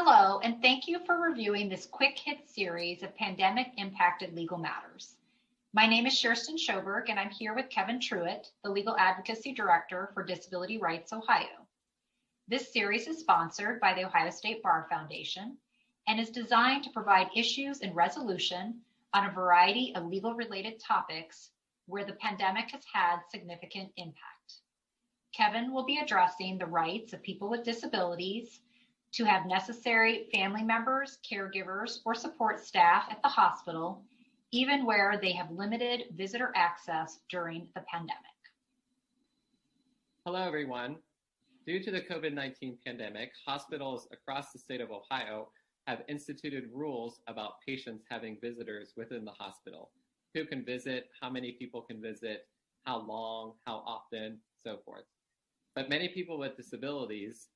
Hello, and thank you for reviewing this quick hit series of pandemic impacted legal matters. My name is Sherston Schoberg, and I'm here with Kevin Truitt, the Legal Advocacy Director for Disability Rights Ohio. This series is sponsored by the Ohio State Bar Foundation and is designed to provide issues and resolution on a variety of legal related topics where the pandemic has had significant impact. Kevin will be addressing the rights of people with disabilities to have necessary family members, caregivers, or support staff at the hospital, even where they have limited visitor access during the pandemic. Hello, everyone. Due to the COVID-19 pandemic, hospitals across the state of Ohio have instituted rules about patients having visitors within the hospital. Who can visit, how many people can visit, how long, how often, so forth. But many people with disabilities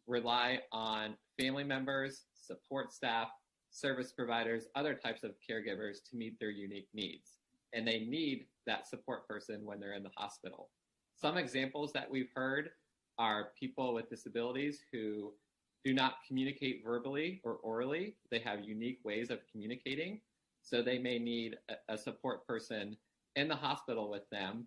rely on family members, support staff, service providers, other types of caregivers to meet their unique needs. And they need that support person when they're in the hospital. Some examples that we've heard are people with disabilities who do not communicate verbally or orally. They have unique ways of communicating. So they may need a support person in the hospital with them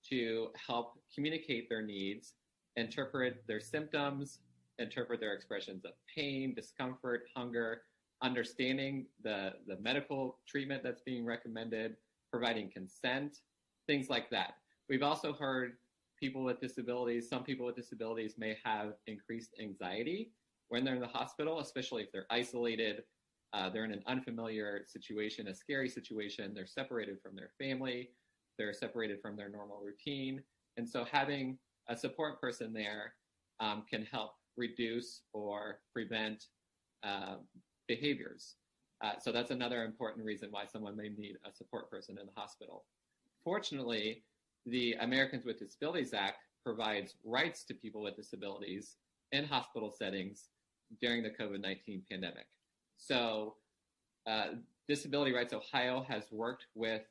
to help communicate their needs, interpret their symptoms, interpret their expressions of pain, discomfort, hunger, understanding the medical treatment that's being recommended, providing consent, things like that. We've also heard people with disabilities, some people with disabilities may have increased anxiety when they're in the hospital, especially if they're isolated, they're in an unfamiliar situation, a scary situation, they're separated from their family, they're separated from their normal routine. And so having a support person there can help reduce or prevent behaviors. So that's another important reason why someone may need a support person in the hospital. Fortunately, the Americans with Disabilities Act provides rights to people with disabilities in hospital settings during the COVID-19 pandemic. So Disability Rights Ohio has worked with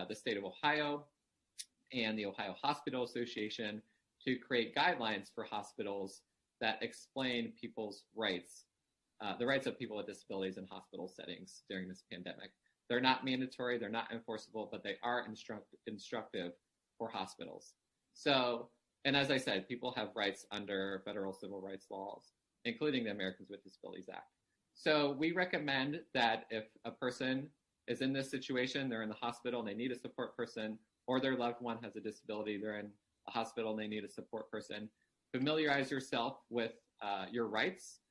the state of Ohio and the Ohio Hospital Association to create guidelines for hospitals that explain people's rights, the rights of people with disabilities in hospital settings during this pandemic. They're not mandatory, they're not enforceable, but they are instructive for hospitals. So, and as I said, people have rights under federal civil rights laws, including the Americans with Disabilities Act. So we recommend that if a person is in this situation, they're in the hospital and they need a support person, or their loved one has a disability, they're in a hospital and they need a support person, familiarize yourself with your rights.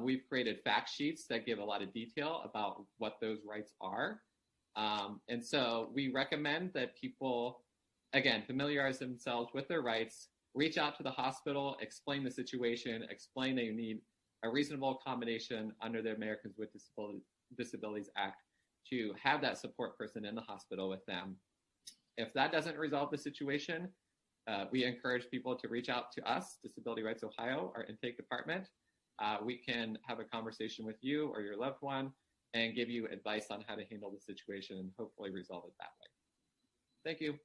We've created fact sheets that give a lot of detail about what those rights are. And so we recommend that people, again, familiarize themselves with their rights, reach out to the hospital, explain the situation, explain that you need a reasonable accommodation under the Americans with Disabilities Act to have that support person in the hospital with them. If that doesn't resolve the situation, we encourage people to reach out to us, Disability Rights Ohio, our intake department. We can have a conversation with you or your loved one and give you advice on how to handle the situation and hopefully resolve it that way. Thank you.